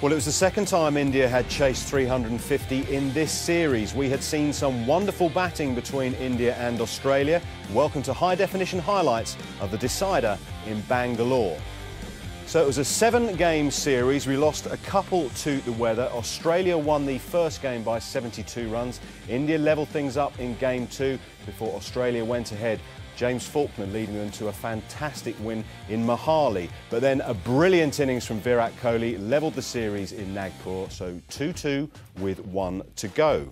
Well, it was the second time India had chased 350 in this series. We had seen some wonderful batting between India and Australia. Welcome to high-definition highlights of the decider in Bangalore. So it was a 7-game series. We lost a couple to the weather. Australia won the first game by 72 runs. India levelled things up in game 2 before Australia went ahead. James Faulkner leading them to a fantastic win in Mohali. But then a brilliant innings from Virat Kohli levelled the series in Nagpur, so 2-2 with 1 to go.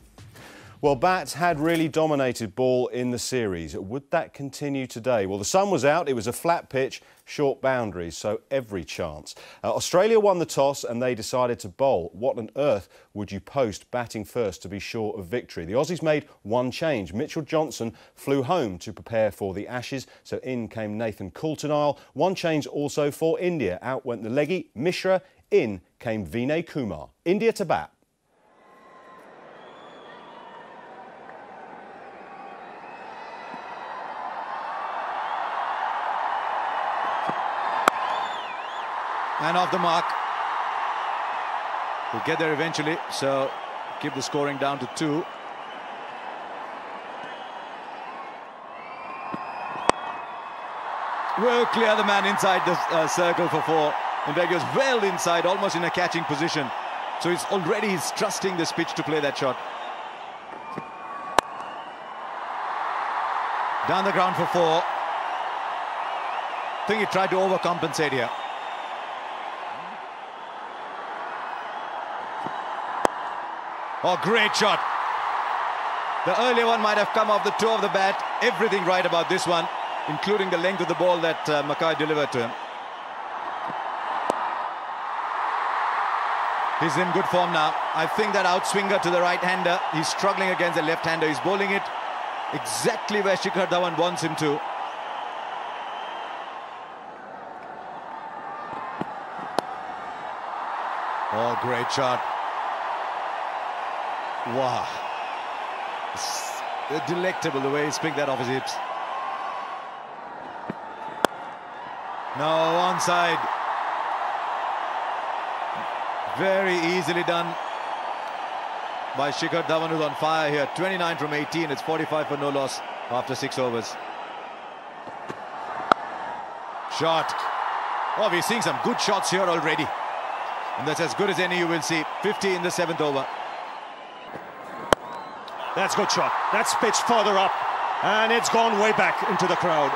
Well, bats had really dominated ball in the series. Would that continue today? Well, the sun was out, it was a flat pitch, short boundaries, so every chance. Australia won the toss and they decided to bowl. What on earth would you post batting first to be sure of victory? The Aussies made one change. Mitchell Johnson flew home to prepare for the Ashes, so in came Nathan Coulter-Nile. One change also for India. Out went the leggy Mishra, in came Vinay Kumar. India to bat. And off the mark. We'll get there eventually, so keep the scoring down to 2. Will clear the man inside the circle for 4. In fact, he was well inside, almost in a catching position. So he's trusting this pitch to play that shot. Down the ground for 4. I think he tried to overcompensate here. Oh, great shot. The earlier one might have come off the toe of the bat. Everything right about this one, including the length of the ball that Mackay delivered to him. He's in good form now. I think that outswinger to the right-hander, he's struggling against the left-hander. He's bowling it exactly where Shikhar Dhawan wants him to. Oh, great shot. Wow. It's delectable the way he picked that off his hips. No, onside. Very easily done by Shikhar Dhawan, who's on fire here. 29 from 18. It's 45 for no loss after 6 overs. Shot. Oh, we're seeing some good shots here already. And that's as good as any you will see. 50 in the 7th over. That's a good shot. That's pitched further up, and it's gone way back into the crowd.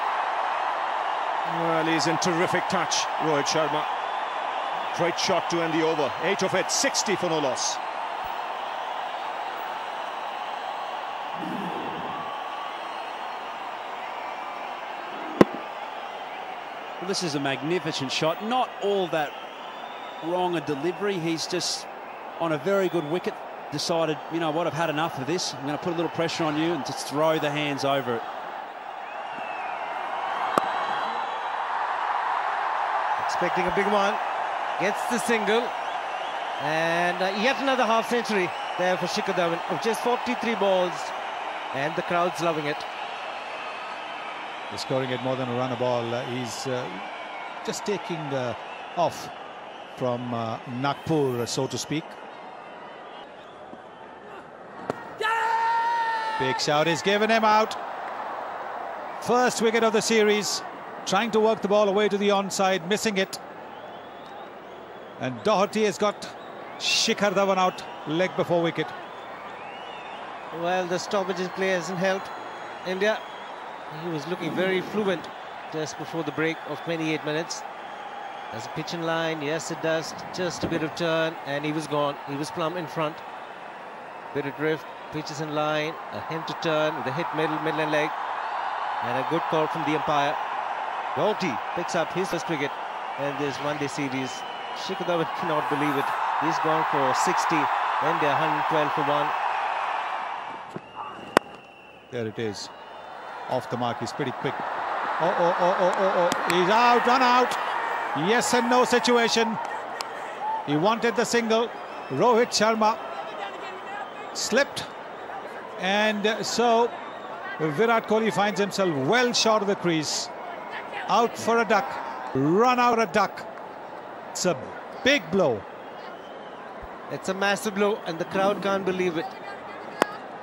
Well, he's in terrific touch, Rohit Sharma. Great shot to end the over. 8 of it, 60 for no loss. Well, this is a magnificent shot. Not all that wrong a delivery. He's just on a very good wicket. Decided, you know what, I've had enough of this. I'm going to put a little pressure on you and just throw the hands over it. Expecting a big one. Gets the single. And yet another half century there for Shikhar Dhawan of just 43 balls. And the crowd's loving it. He's scoring at more than a run a ball. He's just taking off from Nagpur, so to speak. Big shout is given him out. First wicket of the series. Trying to work the ball away to the onside, missing it. And Doherty has got Shikhar Dhawan out, leg before wicket. Well, the stoppages play hasn't helped India. He was looking very fluent just before the break of 28 minutes. There's a pitch in line, yes it does. Just a bit of turn and he was gone. He was plumb in front. Bit of drift. Pitches in line, a hint to turn with a hit middle and leg, and a good call from the umpire. Doherty picks up his first wicket in this one-day series. Shikhar Dhawan cannot believe it. He's gone for 60. India 112 for 1. There it is. Off the mark. He's pretty quick. Oh. He's out, run out. Yes and no situation. He wanted the single. Rohit Sharma slipped. And so Virat Kohli finds himself well short of the crease. Out for a duck. Run out a duck. It's a big blow. It's a massive blow, and the crowd can't believe it.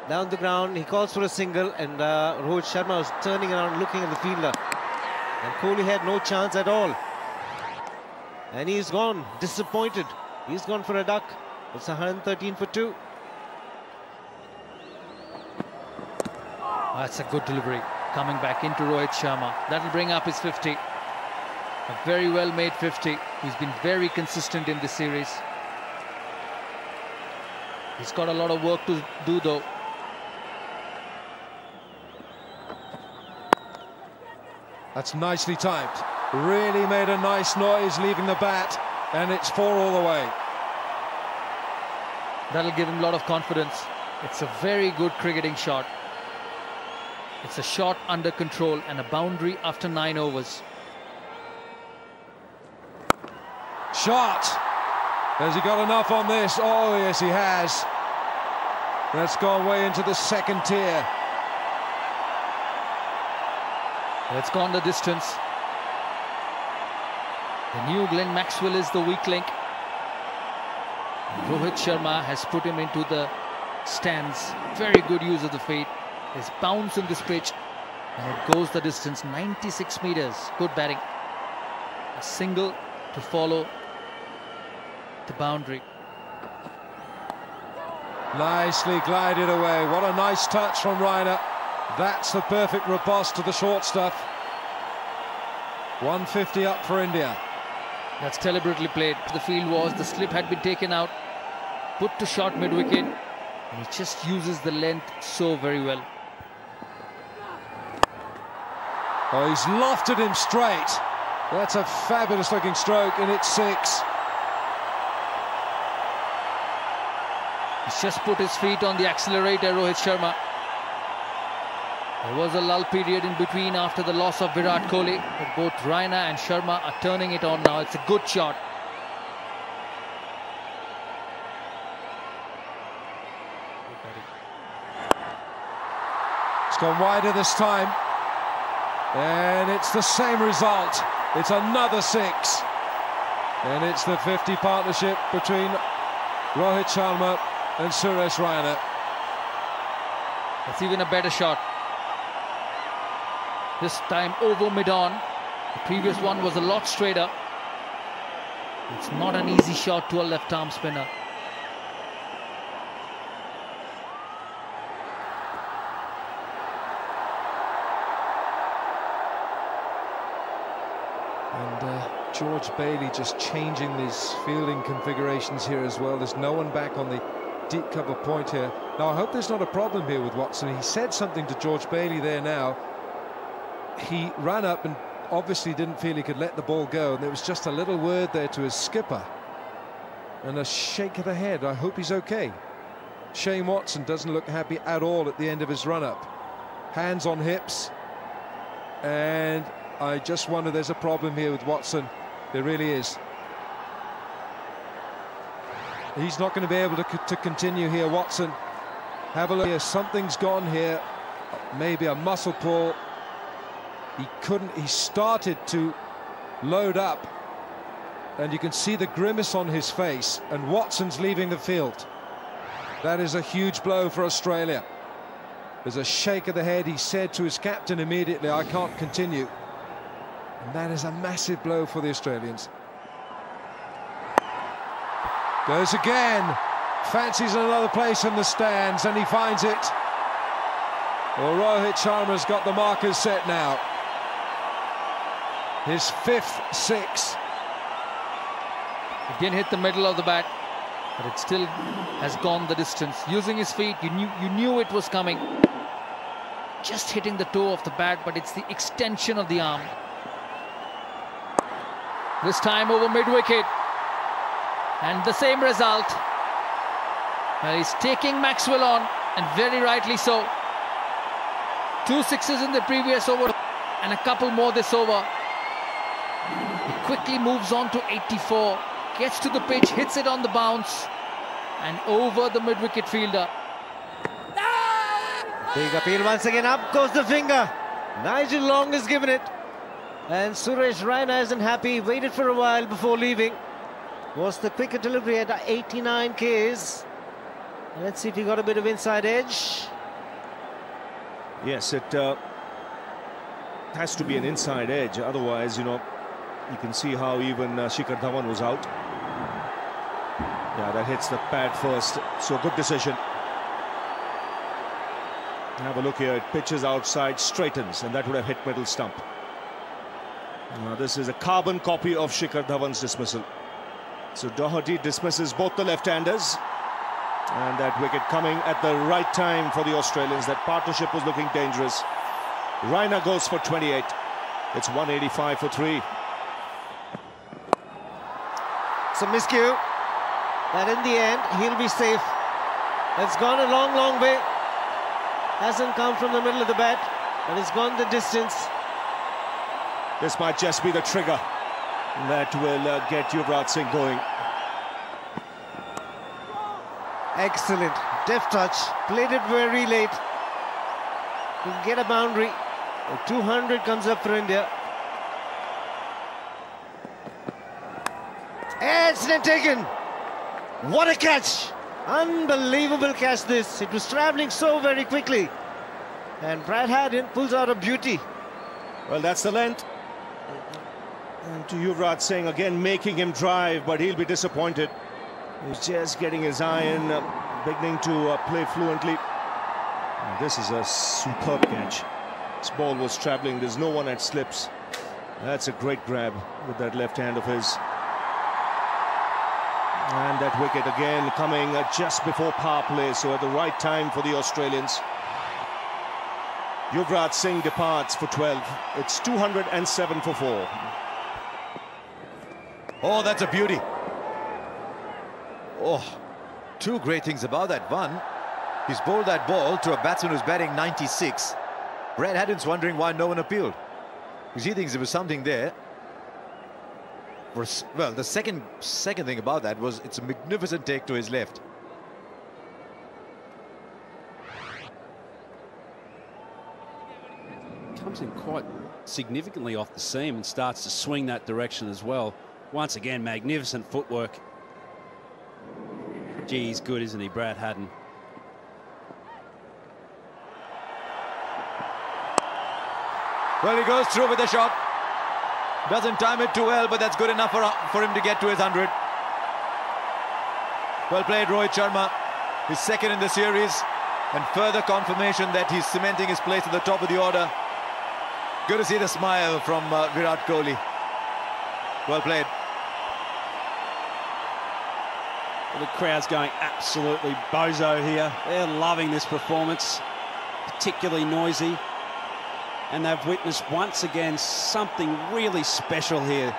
Down the ground, he calls for a single, and Rohit Sharma was turning around looking at the fielder. And Kohli had no chance at all. And he's gone, disappointed. He's gone for a duck. It's 113 for 2. That's a good delivery. Coming back into Rohit Sharma. That'll bring up his 50. A very well made 50. He's been very consistent in this series. He's got a lot of work to do though. That's nicely timed. Really made a nice noise leaving the bat, and it's 4 all the way. That'll give him a lot of confidence. It's a very good cricketing shot. It's a shot under control and a boundary after 9 overs. Shot. Has he got enough on this? Oh, yes, he has. That's gone way into the second tier. It's gone the distance. The new Glenn Maxwell is the weak link. Rohit Sharma has put him into the stands. Very good use of the feet. His bounce on this pitch, and it goes the distance, 96 meters. Good batting. A single to follow the boundary. Nicely glided away. What a nice touch from Raina. That's the perfect riposte to the short stuff. 150 up for India. That's deliberately played. The field was, the slip had been taken out, put to short mid-wicket, and he just uses the length so very well. Oh, he's lofted him straight. That's a fabulous looking stroke, and it's 6. He's just put his feet on the accelerator, Rohit Sharma. There was a lull period in between after the loss of Virat Kohli, but both Raina and Sharma are turning it on now. It's a good shot. It's gone wider this time, and it's the same result. It's another 6, and it's the 50 partnership between Rohit Sharma and Suresh Raina. That's even a better shot. This time over mid-on. The previous one was a lot straighter. It's not an easy shot to a left-arm spinner. And George Bailey just changing these fielding configurations here as well. There's no one back on the deep cover point here. Now I hope there's not a problem here with Watson. He said something to George Bailey there now. He ran up and obviously didn't feel he could let the ball go, and there was just a little word there to his skipper and a shake of the head. I hope he's okay. Shane Watson doesn't look happy at all at the end of his run-up. Hands on hips, and I just wonder, there's a problem here with Watson. There really is. He's not going to be able to continue here, Watson. Have a look here, something's gone here. Maybe a muscle pull. He started to load up, and you can see the grimace on his face, and Watson's leaving the field. That is a huge blow for Australia. There's a shake of the head. He said to his captain immediately, I can't continue. And that is a massive blow for the Australians. Goes again. Fancies another place in the stands, and he finds it. Well, Rohit Sharma's got the markers set now. His 5th 6. It didn't hit the middle of the bat, but it still has gone the distance. Using his feet, you knew it was coming. Just hitting the toe of the bat, but it's the extension of the arm. This time over mid-wicket. And the same result. Well, he's taking Maxwell on, and very rightly so. 2 sixes in the previous over, and a couple more this over. He quickly moves on to 84, gets to the pitch, hits it on the bounce, and over the mid-wicket fielder. Big appeal once again, up goes the finger. Nigel Long has given it. And Suresh Raina isn't happy, waited for a while before leaving. was the quicker delivery at 89 Ks. Let's see if he got a bit of inside edge. Yes, it has to be an inside edge. Otherwise, you know, you can see how even Shikhar Dhawan was out. Yeah, that hits the pad first. So good decision. Have a look here. It pitches outside, straightens, and that would have hit middle stump. Now, this is a carbon copy of Shikhar Dhawan's dismissal. So Doherty dismisses both the left-handers. And that wicket coming at the right time for the Australians. That partnership was looking dangerous. Raina goes for 28. It's 185 for 3. So miscue. But in the end, he'll be safe. It's gone a long, long way. Hasn't come from the middle of the bat, but it's gone the distance. This might just be the trigger that will get Yuvraj Singh going. Excellent. Deft touch. Played it very late. To get a boundary. 200 comes up for India. Excellent taken. What a catch. Unbelievable catch this. It was travelling so very quickly. And Brad Haddin pulls out a beauty. Well, that's the length. And to Yuvraj Singh, again making him drive, but he'll be disappointed. He's just getting his iron, beginning to play fluently. And this is a superb catch. This ball was travelling. There's no one at slips. That's a great grab with that left hand of his. And that wicket again coming just before power play, so at the right time for the Australians. Yuvraj Singh departs for 12. It's 207 for 4. Oh, that's a beauty. Oh, two great things about that. One, he's bowled that ball to a batsman who's batting 96. Brad Haddin's wondering why no one appealed, because he thinks there was something there. Well, the second thing about that was it's a magnificent take to his left. Comes in quite significantly off the seam and starts to swing that direction as well. Once again, magnificent footwork. Gee, he's good, isn't he, Brad Haddin? Well, he goes through with the shot. Doesn't time it too well, but that's good enough for him to get to his 100. Well played, Rohit Sharma. His second in the series, and further confirmation that he's cementing his place at the top of the order. Good to see the smile from Virat Kohli. Well played. Well, the crowd's going absolutely bozo here. They're loving this performance, particularly noisy. And they've witnessed once again something really special here.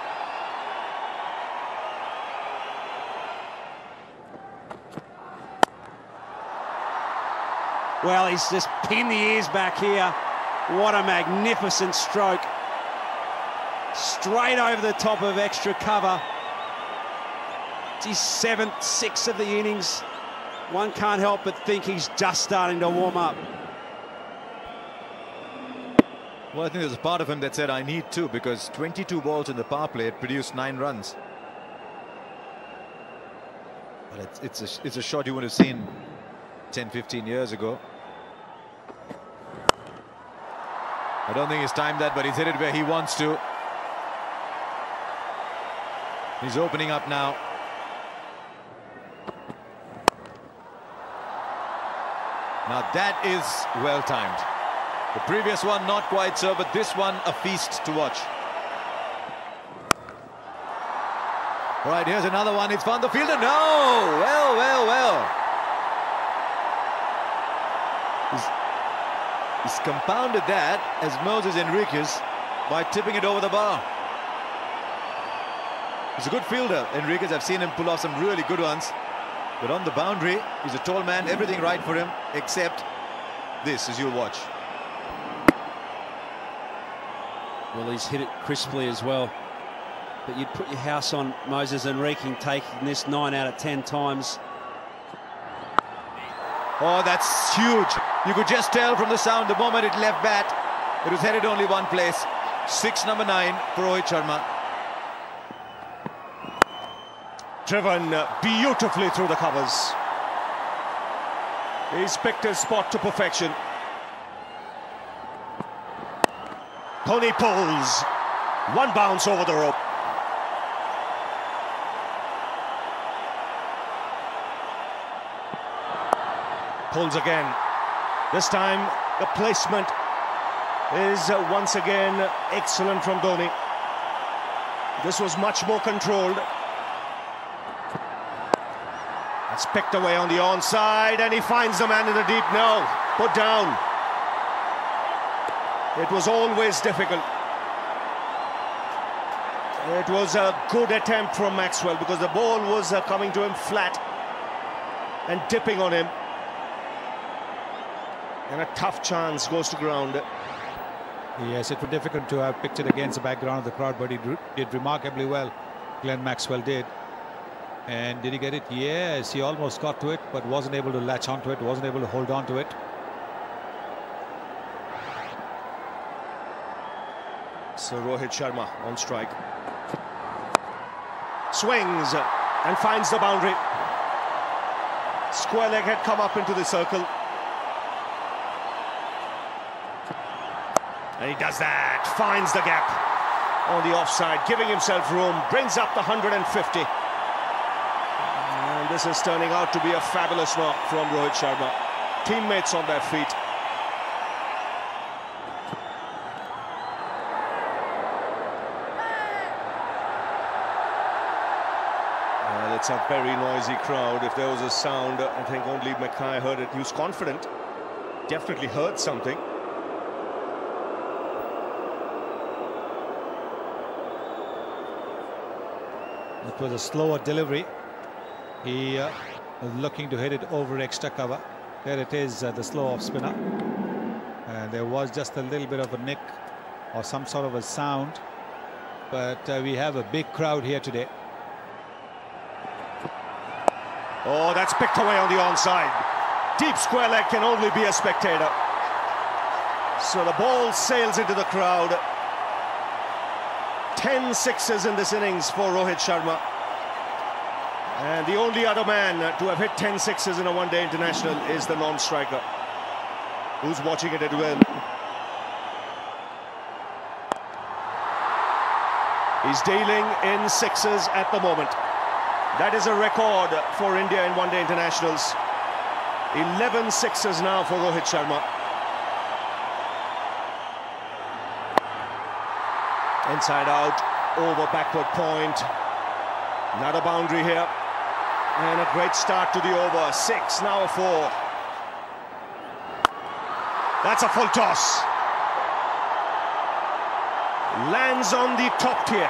Well, he's just pinned the ears back here. What a magnificent stroke. Straight over the top of extra cover. It's his 7th, 6th of the innings. One can't help but think he's just starting to warm up. Well, I think there's a part of him that said, I need two, because 22 balls in the power play, it produced 9 runs. But it's a shot you would have seen 10, 15 years ago. I don't think he's timed that, but he's hit it where he wants to. He's opening up now. Now that is well timed. The previous one not quite so, but this one a feast to watch. Right, here's another one. It's found the fielder. No! Well. He's compounded that as Moses Enriquez by tipping it over the bar. He's a good fielder, Enriquez. I've seen him pull off some really good ones. But on the boundary, he's a tall man. Everything right for him, except this, as you'll watch. Well, he's hit it crisply as well. But you'd put your house on Moses Enriquez taking this 9 out of 10 times. Oh, that's huge. You could just tell from the sound the moment it left bat. It was headed only one place. 6, number 9 for Rohit Sharma. Driven beautifully through the covers. He's picked his spot to perfection. Tony pulls. One bounce over the rope. Pulls again. This time the placement is once again excellent from Dhoni. This was much more controlled. It's picked away on the onside, and he finds the man in the deep. No, put down. It was always difficult. It was a good attempt from Maxwell because the ball was coming to him flat and dipping on him. And a tough chance goes to ground. Yes, it was difficult to have picked it against the background of the crowd, but he did remarkably well. Glenn Maxwell did. And did he get it? Yes, he almost got to it, but wasn't able to latch onto it, wasn't able to hold on to it. So Rohit Sharma on strike. Swings and finds the boundary. Square leg had come up into the circle. And he does that, finds the gap on the offside, giving himself room, brings up the 150. And this is turning out to be a fabulous knock from Rohit Sharma. Teammates on their feet. Well, it's a very noisy crowd. If there was a sound, I think only Mackay heard it. He was confident, definitely heard something. It was a slower delivery. He was looking to hit it over extra cover. There it is, the slow off spinner. And there was just a little bit of a nick or some sort of a sound. But we have a big crowd here today. Oh, that's picked away on the onside. Deep square leg can only be a spectator. So the ball sails into the crowd. 10 sixes in this innings for Rohit Sharma. And the only other man to have hit 10 sixes in a one-day international is the non-striker, who's watching it at will. He's dealing in sixes at the moment. That is a record for India in one-day internationals. 11 sixes now for Rohit Sharma. Inside out, over backward point. Another boundary here. And a great start to the over. 6, now a 4. That's a full toss. Lands on the top tier.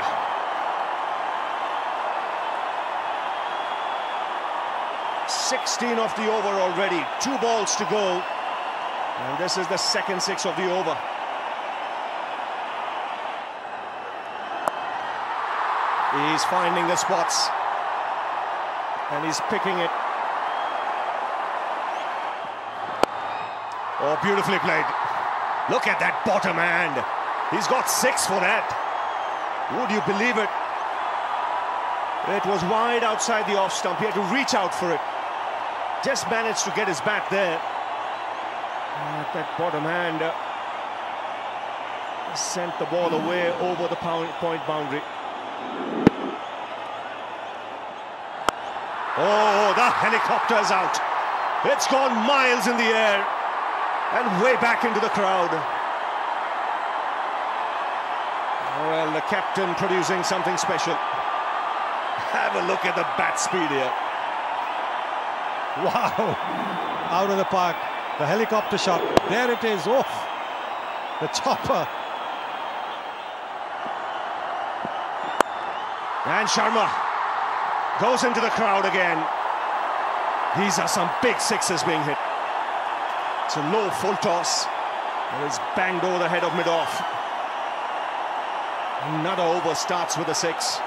Of the over already. 2 balls to go. And this is the second 6 of the over. He's finding the spots. And he's picking it. Oh, beautifully played. Look at that bottom hand. He's got 6 for that. Would you believe it? It was wide outside the off stump. He had to reach out for it. Just managed to get his bat there. That bottom hand sent the ball away over the point boundary. Oh, the helicopter's out. It's gone miles in the air and way back into the crowd. Well, the captain producing something special. Have a look at the bat speed here. Wow, out of the park, the helicopter shot, there it is, off, the chopper. And Sharma goes into the crowd again. These are some big sixes being hit. It's a low full toss, and it's banged over the head of mid-off. Another over starts with a 6.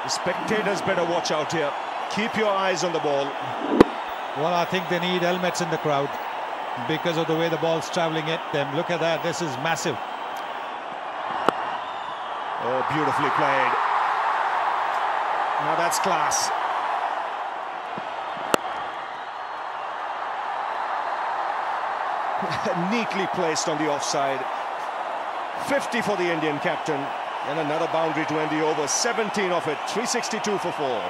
The spectators better watch out here. Keep your eyes on the ball. Well, I think they need helmets in the crowd because of the way the ball's traveling at them. Look at that, this is massive. Oh, beautifully played. Now that's class. Neatly placed on the offside. 50 for the Indian captain, and another boundary to end the over. 17 of it, 362 for 4.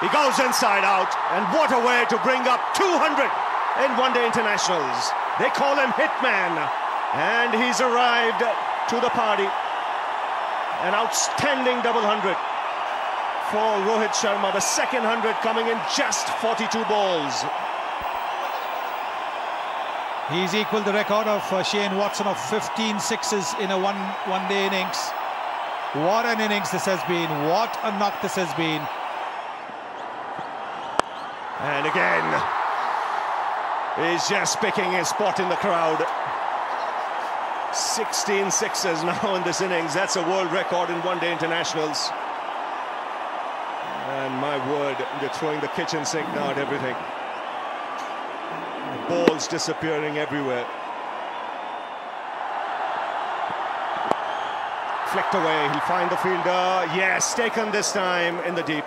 He goes inside out, and what a way to bring up 200 in one-day internationals. They call him Hitman, and he's arrived to the party. An outstanding double 100 for Rohit Sharma, the second 100 coming in just 42 balls. He's equalled the record of Shane Watson of 15 sixes in a one-day innings. What an innings this has been. What a knock this has been. And again, he's just picking his spot in the crowd. 16 sixes now in this innings. That's a world record in one-day internationals. And my word, they're throwing the kitchen sink now at everything. Balls disappearing everywhere. Flicked away, he'll find the fielder. Yes, taken this time in the deep.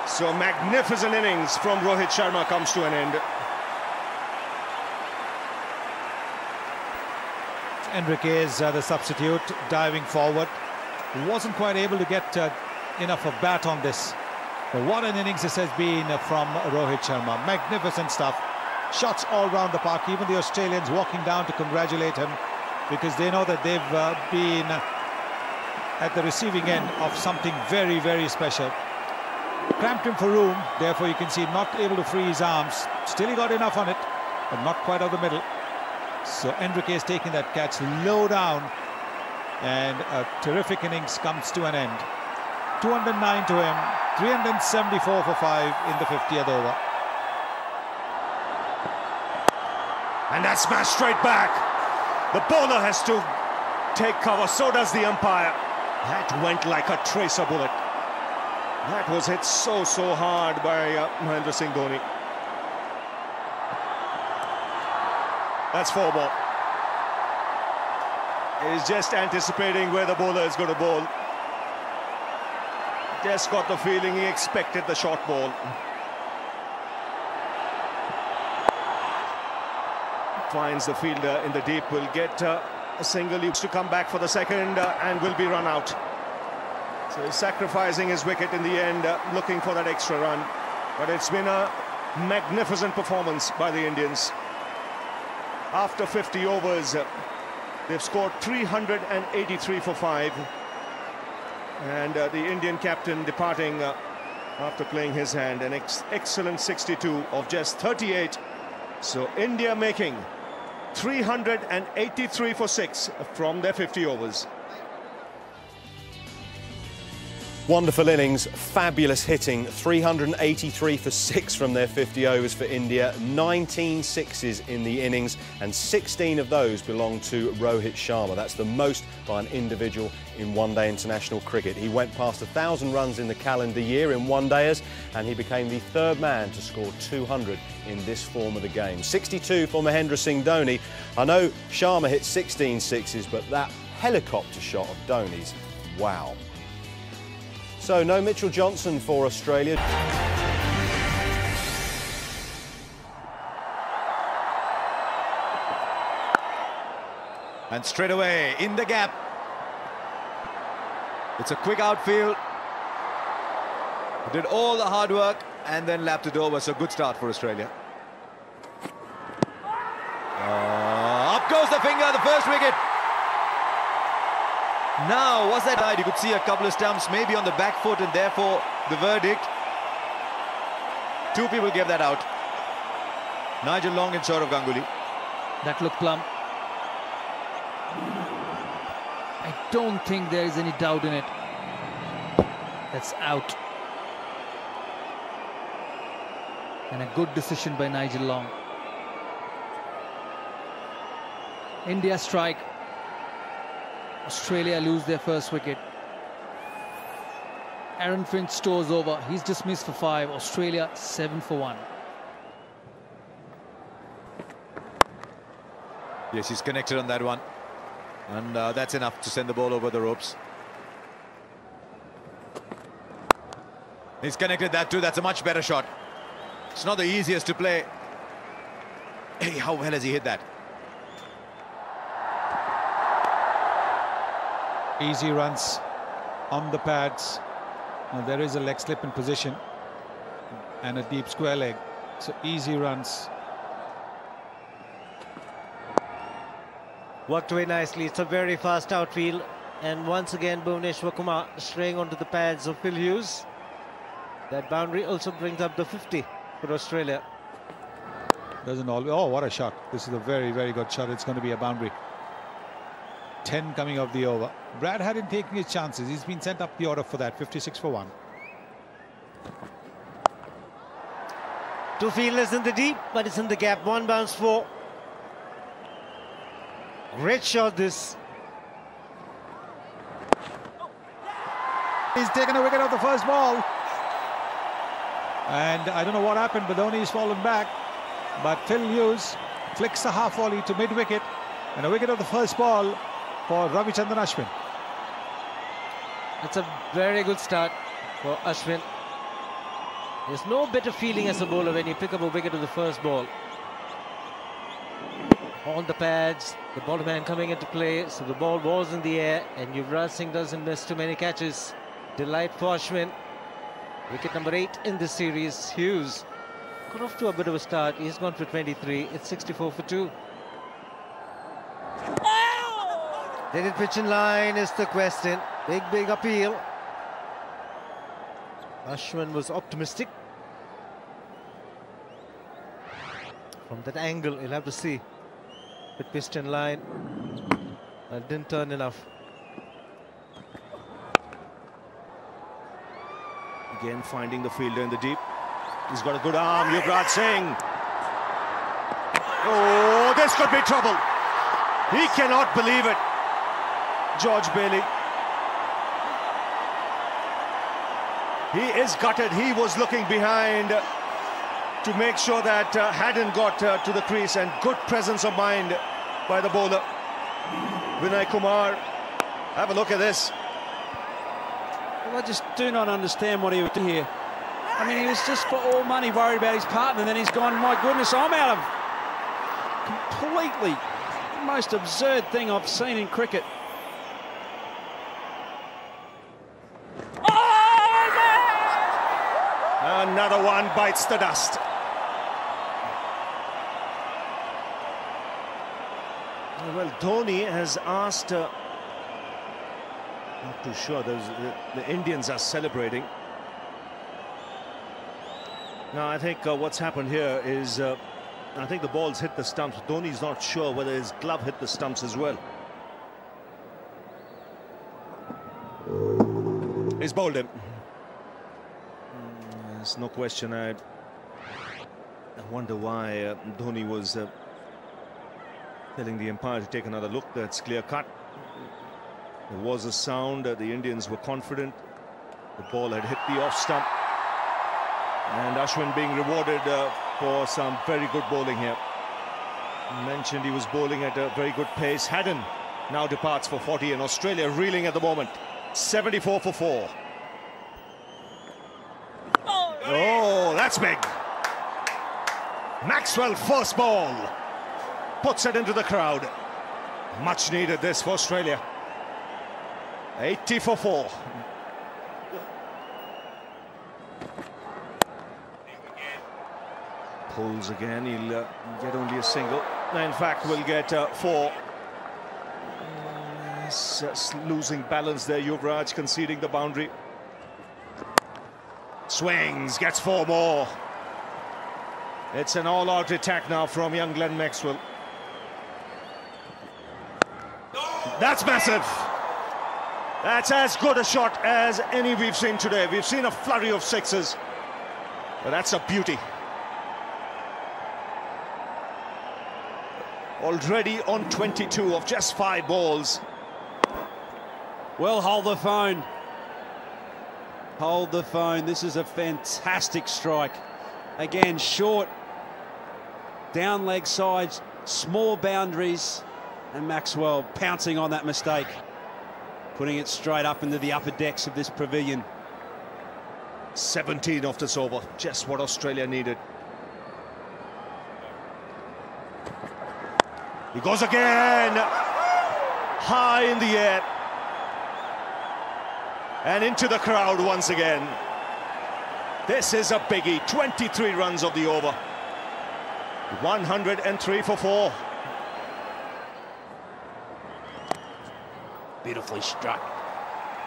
So magnificent innings from Rohit Sharma comes to an end. 𝐸𝐴 is the substitute, diving forward. Wasn't quite able to get enough of bat on this. But what an innings this has been from Rohit Sharma. Magnificent stuff. Shots all round the park. Even the Australians walking down to congratulate him, because they know that they've been at the receiving end of something very, very special. Cramped him for room, therefore you can see not able to free his arms. Still he got enough on it, but not quite out the middle. So 𝐸𝐴 is taking that catch low down, and a terrific innings comes to an end. 209 to him, 374 for 5 in the 50th over. And that's smashed straight back. The bowler has to take cover, so does the umpire. That went like a tracer bullet. That was hit so hard by Mahendra Singh Dhoni. That's 4 ball. He's just anticipating where the bowler is going to bowl. Just got the feeling he expected the short ball. Finds the fielder in the deep, will get a single. He to come back for the second and will be run out. So he's sacrificing his wicket in the end, looking for that extra run. But it's been a magnificent performance by the Indians. After 50 overs, they've scored 383 for 5. And the Indian captain departing after playing his hand. An excellent 62 of just 38. So India making 383 for 6 from their 50 overs. Wonderful innings, fabulous hitting, 383 for 6 from their 50 overs for India, 19 sixes in the innings, and 16 of those belong to Rohit Sharma. That's the most by an individual in one-day international cricket. He went past 1,000 runs in the calendar year in one-dayers, and he became the 3rd man to score 200 in this form of the game. 62 for Mahendra Singh Dhoni. I know Sharma hit 16 sixes, but that helicopter shot of Dhoni's, wow. So no Mitchell Johnson for Australia. And straight away in the gap. It's a quick outfield. Did all the hard work and then lapped it over. So good start for Australia. Up goes the finger, the first wicket. Now, was that right? You could see a couple of stumps maybe on the back foot, and therefore the verdict. 2 people gave that out. Nigel Long and Sourav Ganguly. That looked plumb. I don't think there is any doubt in it. That's out. And a good decision by Nigel Long. India strike. Australia lose their first wicket. Aaron Finch stores over. He's dismissed for 5. Australia 7 for 1. Yes, he's connected on that one. And that's enough to send the ball over the ropes. He's connected that too. That's a much better shot. It's not the easiest to play. Hey, how well has he hit that? Easy runs on the pads. Now there is a leg slip in position and a deep square leg. So easy runs. Worked away nicely. It's a very fast outfield. And once again, Bhuvneshwar Kumar straying onto the pads of Phil Hughes. That boundary also brings up the 50 for Australia. Doesn't always. Oh, what a shot. This is a very, very good shot. It's going to be a boundary. 10 coming off the over. Brad hadn't taken his chances. He's been sent up the order for that. 56 for 1. Two fielders in the deep, but it's in the gap. One bounce for. Great shot this. He's taken a wicket off the first ball. And I don't know what happened, but Dhoni's fallen back. But Phil Hughes flicks a half volley to mid-wicket. And a wicket of the first ball for Ravichandran Ashwin. It's a very good start for Ashwin. There's no better feeling as a bowler when you pick up a wicket of the first ball. On the pads, the bowler man coming into play, so the ball was in the air, and Yuvraj Singh doesn't miss too many catches. Delight for Ashwin. Wicket number 8 in this series. Hughes got off to a bit of a start. He's gone for 23. It's 64 for 2. Did it pitch in line is the question. Big appeal. Ashwin was optimistic. From that angle, you'll have to see. It pitched in line and didn't turn enough. Again, finding the fielder in the deep. He's got a good arm, Yuvraj Singh. Oh, this could be trouble. He cannot believe it. George Bailey. He is gutted. He was looking behind to make sure that hadn't got to the crease, and good presence of mind by the bowler. Vinay Kumar. Have a look at this. Well, I just do not understand what he was doing here. I mean, he was just for all money worried about his partner, and then he's gone, my goodness, I'm out of completely the most absurd thing I've seen in cricket. Another one bites the dust. Well, Dhoni has asked, not too sure, the Indians are celebrating. Now, I think what's happened here is, I think the ball's hit the stumps. Dhoni's not sure whether his glove hit the stumps as well. He's bowled him. There's no question. I wonder why Dhoni was telling the umpire to take another look. That's clear cut. There was a sound. The Indians were confident. The ball had hit the off stump. And Ashwin being rewarded for some very good bowling here. Mentioned he was bowling at a very good pace. Haddon now departs for 40, and Australia reeling at the moment. 74 for 4. Oh, that's big. Maxwell first ball. Puts it into the crowd. Much needed this for Australia. 80 for 4. Pulls again. He'll get only a single. In fact, we'll get 4. Losing balance there. Yuvraj conceding the boundary. Swings, gets 4 more. It's an all-out attack now from young Glenn Maxwell. That's massive. That's as good a shot as any we've seen today. We've seen a flurry of sixes, but that's a beauty. Already on 22 of just 5 balls. Well, hold the phone. Hold the phone. This is a fantastic strike. Again, short, down leg sides, small boundaries, and Maxwell pouncing on that mistake, putting it straight up into the upper decks of this pavilion. 17 off this over, just what Australia needed. He goes again. High in the air. And into the crowd once again. This is a biggie. 23 runs of the over. 103 for 4. Beautifully struck.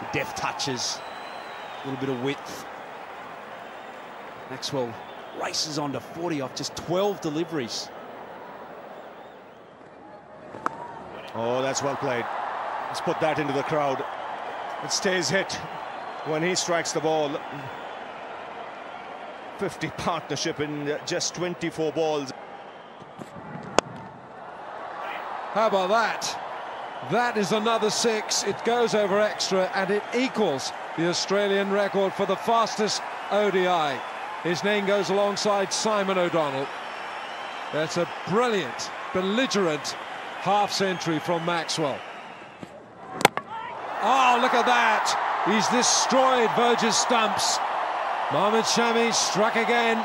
The deft touches. A little bit of width. Maxwell races on to 40 off just 12 deliveries. Oh, that's well played. Let's put that into the crowd. It stays hit when he strikes the ball. 50 partnership in just 24 balls. How about that? That is another 6. It goes over extra and it equals the Australian record for the fastest ODI. His name goes alongside Simon O'Donnell. That's a brilliant, belligerent half-century from Maxwell. Oh, look at that! He's destroyed Verge's stumps. Mohamed Shami struck again.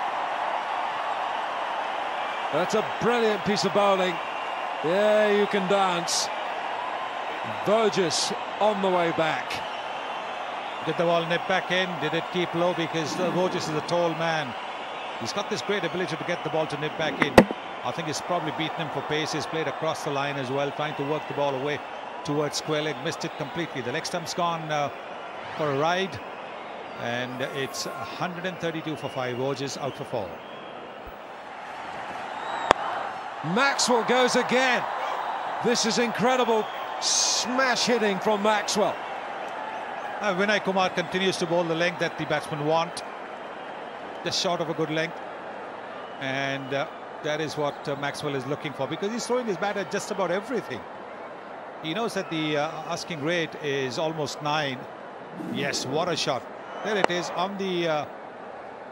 That's a brilliant piece of bowling. Yeah, you can dance. Verges on the way back. Did the ball nip back in? Did it keep low? Because Verges is a tall man. He's got this great ability to get the ball to nip back in. I think he's probably beaten him for pace. He's played across the line as well, trying to work the ball away towards square leg. Missed it completely. The leg stump's gone for a ride. And it's 132 for 5. Verges out for 4. Maxwell goes again. This is incredible smash hitting from Maxwell. Vinay Kumar continues to bowl the length that the batsmen want. Just short of a good length. And that is what Maxwell is looking for, because he's throwing his bat at just about everything. He knows that the asking rate is almost 9. Yes, what a shot. There it is on the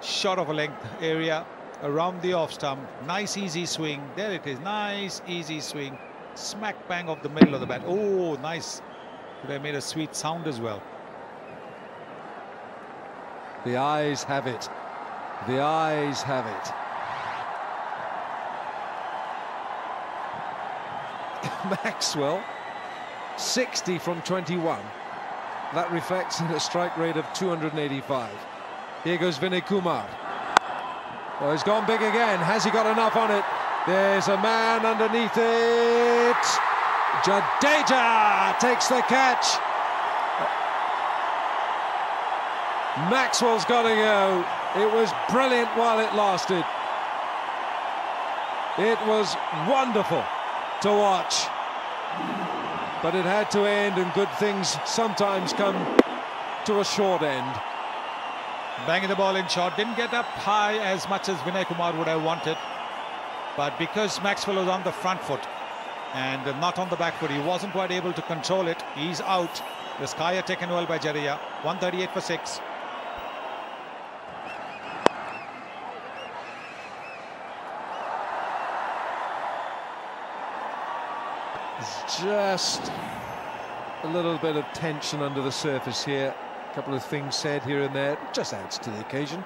short of a length area around the off stump. Nice easy swing. There it is. Nice easy swing. Smack bang off the middle of the bat. Oh, nice. Could have made a sweet sound as well. The eyes have it. The eyes have it. Maxwell, 60 from 21. That reflects in a strike rate of 285. Here goes Vinay Kumar. Oh, he's gone big again. Has he got enough on it? There's a man underneath it. Jadeja takes the catch. Maxwell's got to go. It was brilliant while it lasted. It was wonderful to watch. But it had to end, and good things sometimes come to a short end. Banging the ball in short. Didn't get up high as much as Vinay Kumar would have wanted. But because Maxwell was on the front foot and not on the back foot, he wasn't quite able to control it. He's out. The sky are taken well by Jadeja. 138 for 6. Just a little bit of tension under the surface here. A couple of things said here and there. It just adds to the occasion.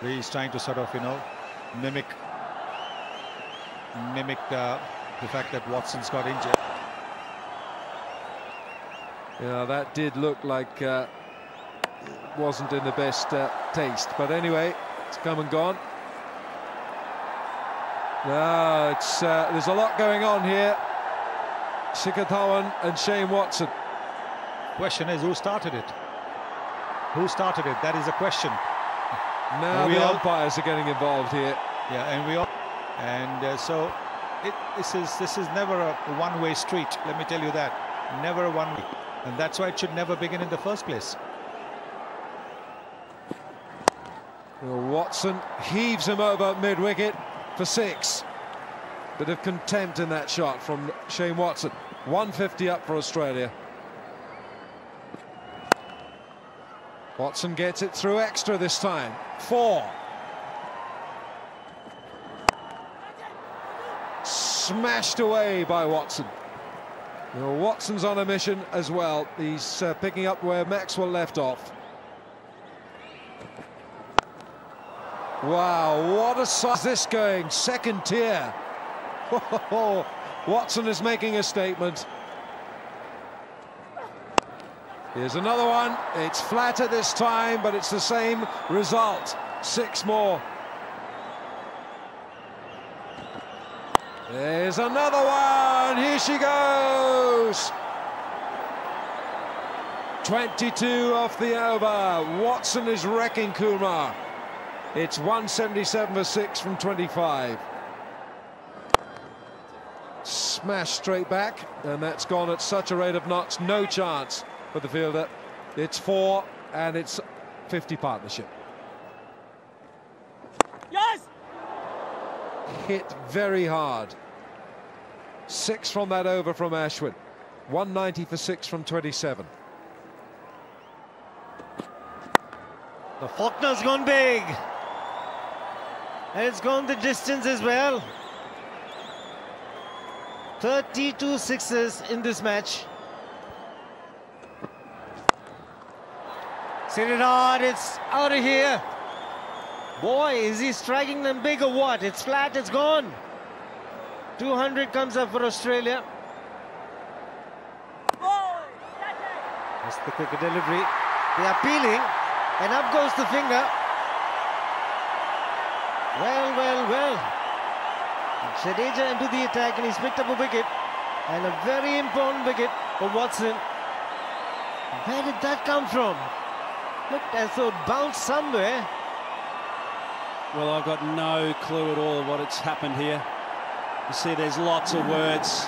He's trying to sort of, mimic the fact that Watson's got injured. Yeah, that did look like wasn't in the best taste. But anyway, it's come and gone. No, it's there's a lot going on here. Shikhar Dhawan and Shane Watson. Question is, who started it? Who started it? That is the question. Now the umpires are getting involved here. Yeah, so this is never a one-way street. Let me tell you that. Never a one-way, and that's why it should never begin in the first place. Well, Watson heaves him over mid-wicket for 6. Bit of contempt in that shot from Shane Watson. 150 up for Australia. Watson gets it through extra this time. 4. Smashed away by Watson. Well, Watson's on a mission as well. He's picking up where Maxwell left off. Wow, what a size this going, second tier. Watson is making a statement. Here's another one. It's flatter this time, but it's the same result. 6 more. There's another one. Here she goes. 22 off the over. Watson is wrecking Kumar. It's 177 for 6 from 25. Smash straight back, and that's gone at such a rate of knots. No chance for the fielder. It's 4, and it's 50 partnership. Yes! Hit very hard. 6 from that over from Ashwin. 190 for 6 from 27. The Faulkner's gone big. And it's gone the distance as well. 32 sixes in this match. Seen it hard, it's out of here. Boy, is he striking them big or what? It's flat, it's gone. 200 comes up for Australia. That's the quicker delivery. They are peeling, and up goes the finger. Well, well, well. Jadeja into the attack, and he's picked up a wicket. And a very important wicket for Watson. Where did that come from? Looked as though it bounced somewhere. Well, I've got no clue at all what it's happened here. You see, there's lots of words.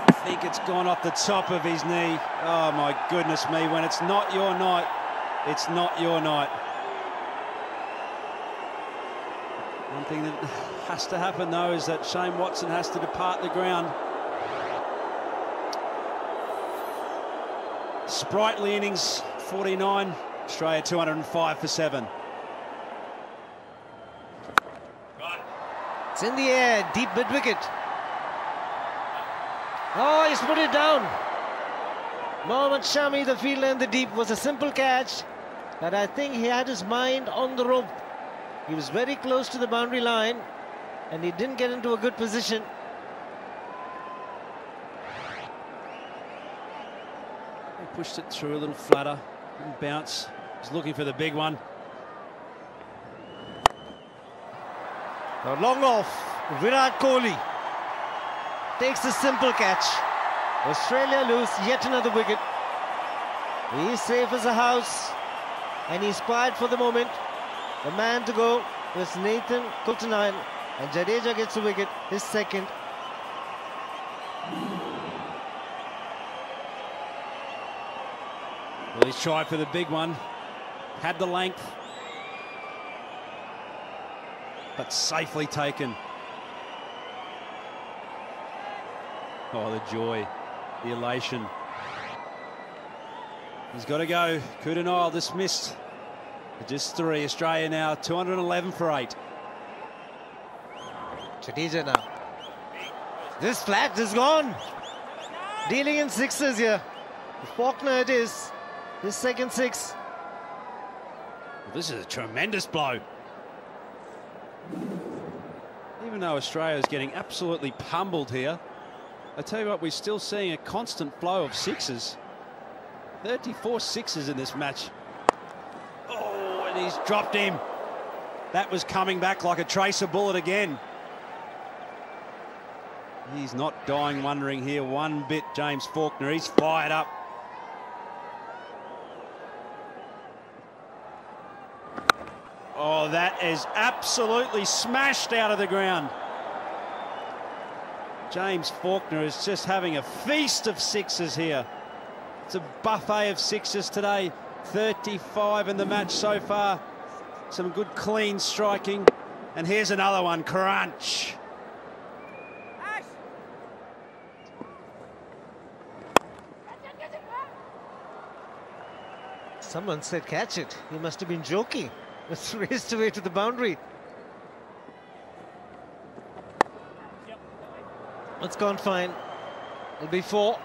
I think it's gone off the top of his knee. Oh, my goodness me. When it's not your night, it's not your night. One thing that has to happen, though, is that Shane Watson has to depart the ground. Sprightly innings, 49. Australia 205 for 7. It's in the air, deep mid-wicket. Oh, he's put it down. Mohammad Shami, the fielder in the deep, was a simple catch, but I think he had his mind on the rope. He was very close to the boundary line, and he didn't get into a good position. He pushed it through a little flatter, didn't bounce. He's looking for the big one. Now long off, Virat Kohli takes the simple catch. Australia lose yet another wicket. He's safe as a house, and he's quiet for the moment. The man to go was Nathan Coulter-Nine, and Jadeja gets a wicket, his second. Well, he's tried for the big one, had the length, but safely taken. Oh, the joy, the elation. He's got to go. Coulter-Nine dismissed. Just 3. Australia now 211 for 8. Jadeja now. This flat is gone. Dealing in sixes here. Faulkner it is. His second 6. Well, this is a tremendous blow. Even though Australia is getting absolutely pummeled here, I tell you what, we're still seeing a constant flow of sixes. 34 sixes in this match. Oh, and he's dropped him. That was coming back like a tracer bullet again. He's not dying wondering here one bit, James Faulkner. He's fired up. Oh, that is absolutely smashed out of the ground. James Faulkner is just having a feast of sixes here. It's a buffet of sixes today. 35 in the match so far. Some good clean striking. And here's another one, crunch. Someone said catch it. He must have been joking. It's raced away to the boundary. It's gone fine. It'll be 4.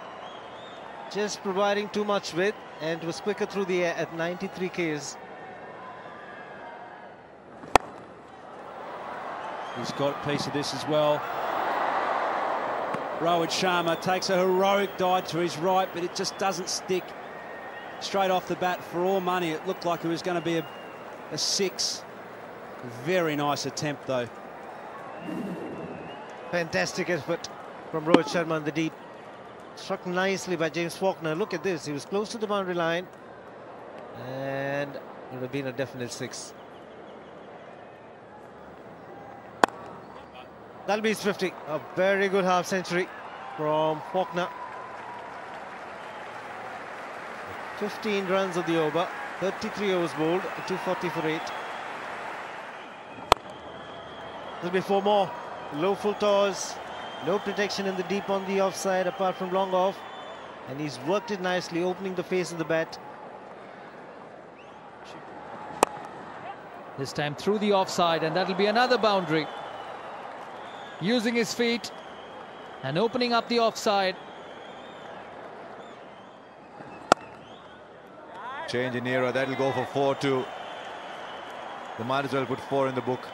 Just providing too much width, and was quicker through the air at 93 Ks. He's got a piece of this as well. Rohit Sharma takes a heroic dive to his right, but it just doesn't stick. Straight off the bat, for all money, it looked like it was going to be a 6. Very nice attempt, though. Fantastic effort from Rohit Sharma in the deep. Struck nicely by James Faulkner. Look at this. He was close to the boundary line. And it would have been a definite 6. That'll be his 50. A very good half century from Faulkner. 15 runs of the over. 33 overs bowled. 240 for 8. There'll be 4 more. Low full toss. No protection in the deep on the offside apart from long off. And he's worked it nicely, opening the face of the bat. This time through the offside, and that'll be another boundary. Using his feet and opening up the offside. Change in era, that'll go for 4 too. They might as well put 4 in the book.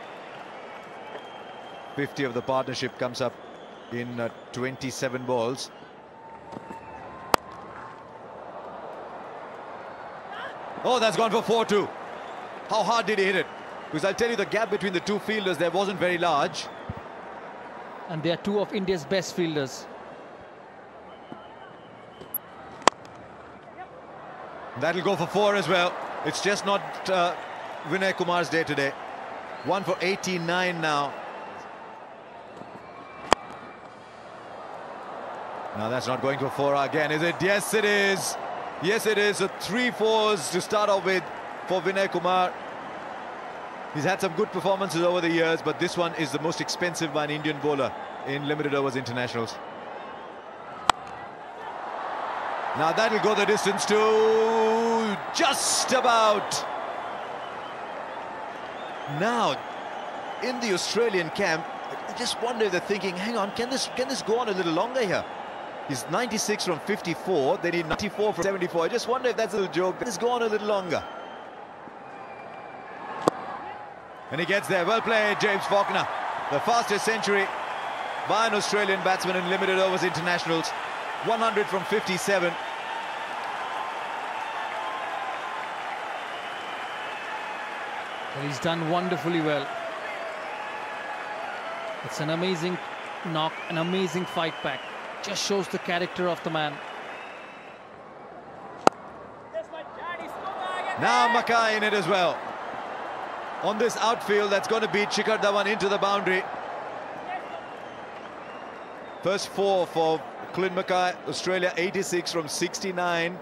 50 of the partnership comes up in 27 balls. Oh, that's gone for 4 too. How hard did he hit it? Because I'll tell you, the gap between the two fielders there wasn't very large. And they are 2 of India's best fielders. That'll go for 4 as well. It's just not Vinay Kumar's day today. 1 for 89 now. Now that's not going for 4 again, is it? Yes, it is. Yes, it is. So 3 4s to start off with for Vinay Kumar. He's had some good performances over the years, but this one is the most expensive by an Indian bowler in limited overs internationals. Now that'll go the distance to just about. Now, in the Australian camp, I just wonder if they're thinking, hang on, can this go on a little longer here? He's 96 from 54, they need 94 from 74. I just wonder if that's a little joke. Can this go on a little longer? And he gets there. Well played, James Faulkner. The fastest century by an Australian batsman in limited overs internationals. 100 from 57. Well, he's done wonderfully well. It's an amazing knock, an amazing fight back. Just shows the character of the man. Now Mackay in it as well. On this outfield, that's going to beat Shikhar Dhawan into the boundary. First 4 for Clint Mackay. Australia 86 from 69.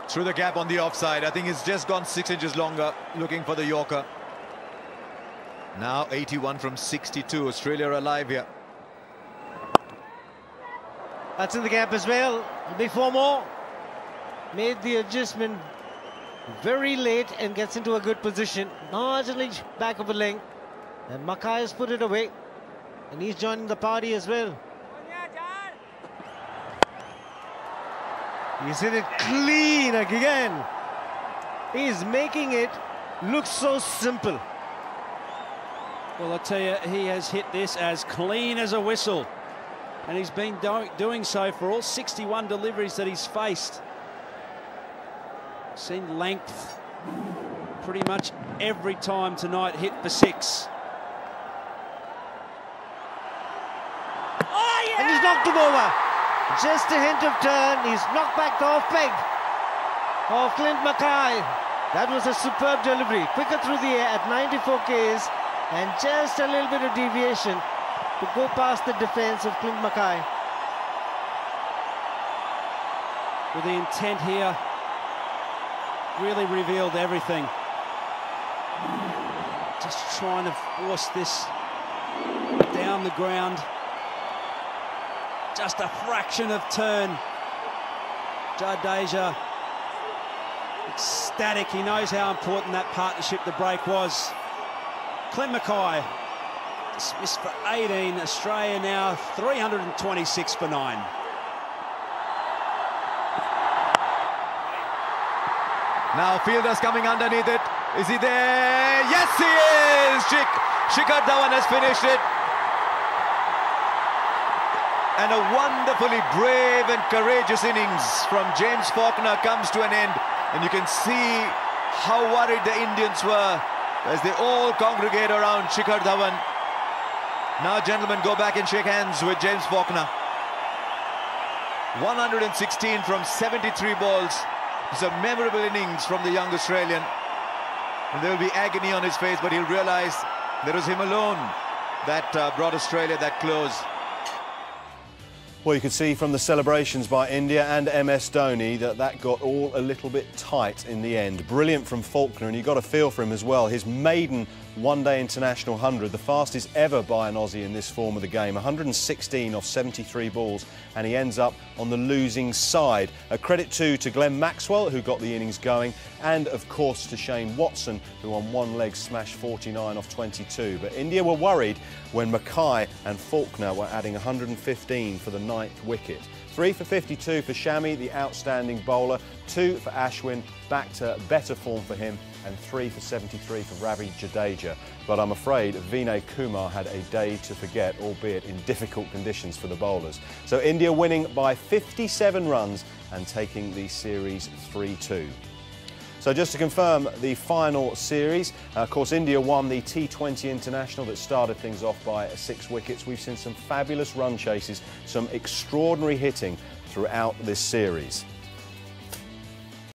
Through the gap on the offside. I think it's just gone 6 inches longer, looking for the Yorker. Now 81 from 62. Australia are alive here. That's in the gap as well. Be 4 more. Made the adjustment very late and gets into a good position. Marginally back of a length. And Mackay has put it away. And he's joining the party as well. He's hit it clean again. He's making it look so simple. Well, I tell you, he has hit this as clean as a whistle. And he's been doing so for all 61 deliveries that he's faced. Seen length pretty much every time tonight, hit for 6. Oh, yeah! And he's knocked him over. Just a hint of turn. He's knocked back the off peg of Clint Mackay. That was a superb delivery. Quicker through the air at 94 Ks. And just a little bit of deviation to go past the defense of Clint Mackay. With the intent here, really revealed everything. Just trying to force this down the ground. Just a fraction of turn. Jadeja ecstatic. He knows how important that partnership, the break, was. Clint Mackay dismissed for 18. Australia now 326 for 9. Now fielders coming underneath it. Is he there? Yes, he is! Shikhar Dhawan has finished it. And a wonderfully brave and courageous innings from James Faulkner comes to an end. And you can see how worried the Indians were as they all congregate around Shikhar Dhawan. Now, gentlemen, go back and shake hands with James Faulkner. 116 from 73 balls. It's a memorable innings from the young Australian. And there will be agony on his face, but he'll realise that it was him alone that brought Australia that close. Well, you could see from the celebrations by India and MS Dhoni that got all a little bit tight in the end. Brilliant from Faulkner, and you got a feel for him as well. His maiden one-day international 100, the fastest ever by an Aussie in this form of the game. 116 off 73 balls, and he ends up on the losing side. A credit to Glenn Maxwell, who got the innings going, and of course to Shane Watson, who on one leg smashed 49 off 22. But India were worried when Mackay and Faulkner were adding 115 for the 9th wicket. 3 for 52 for Shami, the outstanding bowler. 2 for Ashwin, back to better form for him. And 3 for 73 for Ravi Jadeja. But I'm afraid Vinay Kumar had a day to forget, albeit in difficult conditions for the bowlers. So India winning by 57 runs and taking the series 3-2. So just to confirm the final series, of course India won the T20 International that started things off by 6 wickets. We've seen some fabulous run chases, some extraordinary hitting throughout this series.